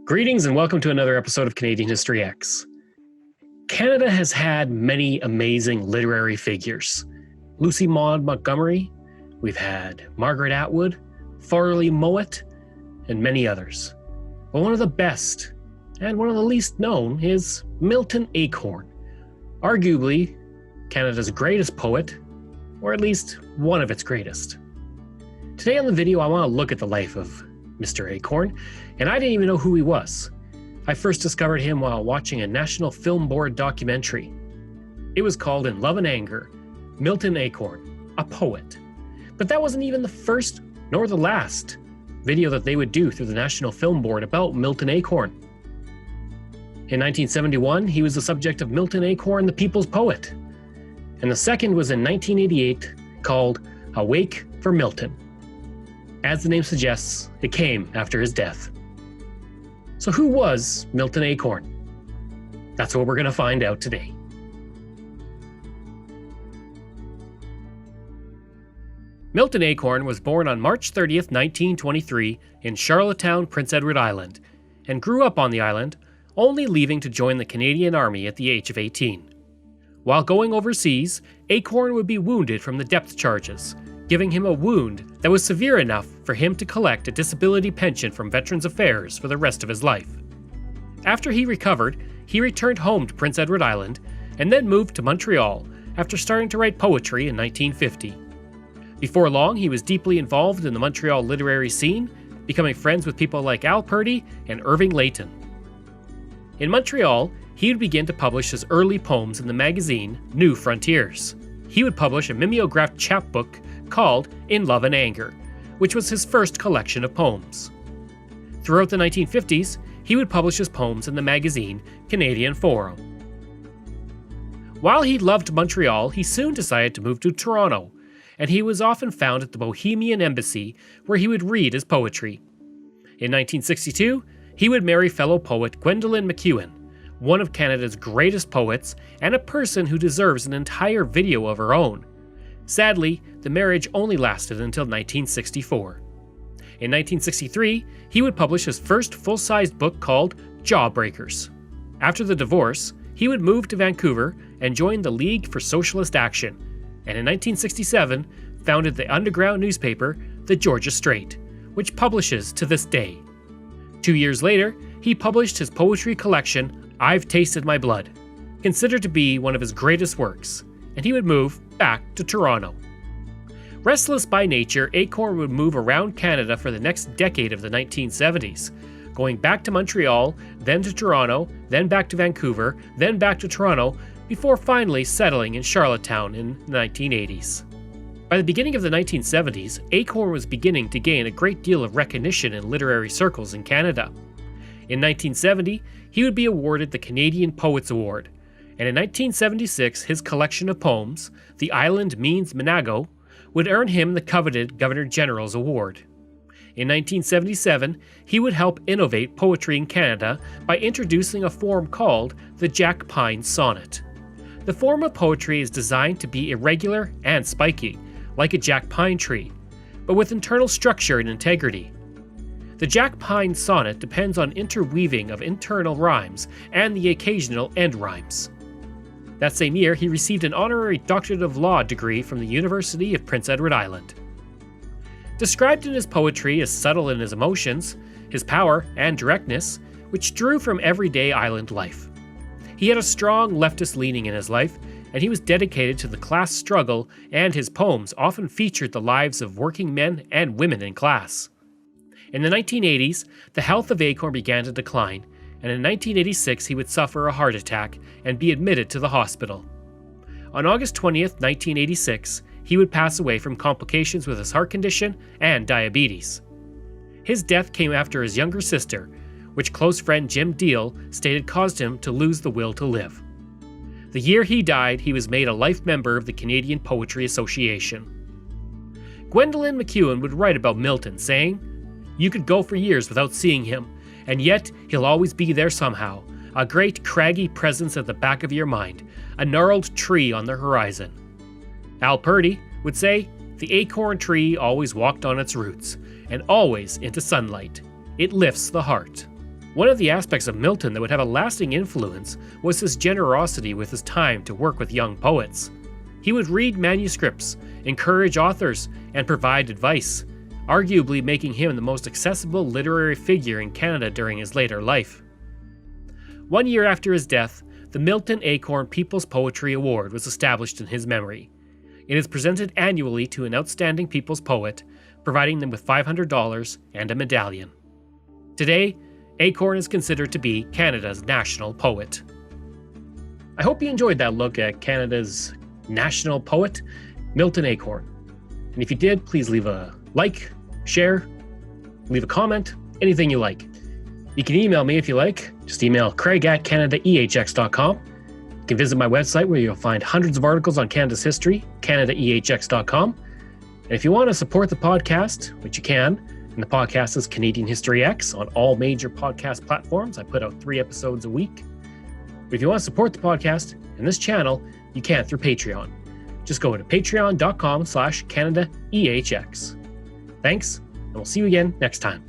Greetings and welcome to another episode of Canadian History Ehx. Canada has had many amazing literary figures. Lucy Maud Montgomery, we've had Margaret Atwood, Farley Mowat, and many others. But one of the best, and one of the least known, is Milton Acorn, arguably Canada's greatest poet, or at least one of its greatest. Today on the video, I want to look at the life of Mr. Acorn, and I didn't even know who he was. I first discovered him while watching a National Film Board documentary. It was called In Love and Anger, Milton Acorn, a Poet. But that wasn't even the first nor the last video that they would do through the National Film Board about Milton Acorn. In 1971, he was the subject of Milton Acorn, the People's Poet. And the second was in 1988, called Awake for Milton. As the name suggests, it came after his death. So who was Milton Acorn? That's what we're going to find out today. Milton Acorn was born on March 30th, 1923 in Charlottetown, Prince Edward Island, and grew up on the island, only leaving to join the Canadian Army at the age of 18. While going overseas, Acorn would be wounded from the depth charges, giving him a wound that was severe enough for him to collect a disability pension from Veterans Affairs for the rest of his life. After he recovered, he returned home to Prince Edward Island and then moved to Montreal after starting to write poetry in 1950. Before long, he was deeply involved in the Montreal literary scene, becoming friends with people like Al Purdy and Irving Layton. In Montreal, he would begin to publish his early poems in the magazine New Frontiers. He would publish a mimeographed chapbook called In Love and Anger, which was his first collection of poems. Throughout the 1950s, he would publish his poems in the magazine Canadian Forum. While he loved Montreal, he soon decided to move to Toronto, and he was often found at the Bohemian Embassy, where he would read his poetry. In 1962, he would marry fellow poet Gwendolyn McEwen, one of Canada's greatest poets and a person who deserves an entire video of her own. Sadly, the marriage only lasted until 1964. In 1963, he would publish his first full-sized book called Jawbreakers. After the divorce, he would move to Vancouver and join the League for Socialist Action, and in 1967 founded the underground newspaper, The Georgia Straight, which publishes to this day. 2 years later, he published his poetry collection, I've Tasted My Blood, considered to be one of his greatest works, and he would move back to Toronto. Restless by nature, Acorn would move around Canada for the next decade of the 1970s, going back to Montreal, then to Toronto, then back to Vancouver, then back to Toronto, before finally settling in Charlottetown in the 1980s. By the beginning of the 1970s, Acorn was beginning to gain a great deal of recognition in literary circles in Canada. In 1970, he would be awarded the Canadian Poets Award, and in 1976 his collection of poems, The Island Means Minago, would earn him the coveted Governor General's Award. In 1977, he would help innovate poetry in Canada by introducing a form called the Jack Pine Sonnet. The form of poetry is designed to be irregular and spiky, like a jack pine tree, but with internal structure and integrity. The Jack Pine Sonnet depends on interweaving of internal rhymes and the occasional end rhymes. That same year, he received an honorary Doctorate of Law degree from the University of Prince Edward Island. Described in his poetry as subtle in his emotions, his power, and directness, which drew from everyday island life. He had a strong leftist leaning in his life, and he was dedicated to the class struggle, and his poems often featured the lives of working men and women in class. In the 1980s, the health of Acorn began to decline, and in 1986 he would suffer a heart attack and be admitted to the hospital. On August 20th, 1986, he would pass away from complications with his heart condition and diabetes. His death came after his younger sister, which close friend Jim Deal stated caused him to lose the will to live. The year he died, he was made a life member of the Canadian Poetry Association. Gwendolyn McEwen would write about Milton, saying, "You could go for years without seeing him, and yet he'll always be there somehow, a great craggy presence at the back of your mind, a gnarled tree on the horizon." Al Purdy would say, "The acorn tree always walked on its roots, and always into sunlight. It lifts the heart." One of the aspects of Milton that would have a lasting influence was his generosity with his time to work with young poets. He would read manuscripts, encourage authors, and provide advice, arguably making him the most accessible literary figure in Canada during his later life. 1 year after his death, the Milton Acorn People's Poetry Award was established in his memory. It is presented annually to an outstanding people's poet, providing them with $500 and a medallion. Today, Acorn is considered to be Canada's national poet. I hope you enjoyed that look at Canada's national poet, Milton Acorn. And if you did, please leave a like, share, leave a comment, anything you like. You can email me if you like. Just email craig@canadaehx.com. You can visit my website where you'll find hundreds of articles on Canada's history, canadaehx.com. And if you want to support the podcast, which you can, and the podcast is Canadian History Ehx on all major podcast platforms. I put out 3 episodes a week. But if you want to support the podcast and this channel, you can through Patreon. Just go to patreon.com/CanadaEHX. Thanks, and we'll see you again next time.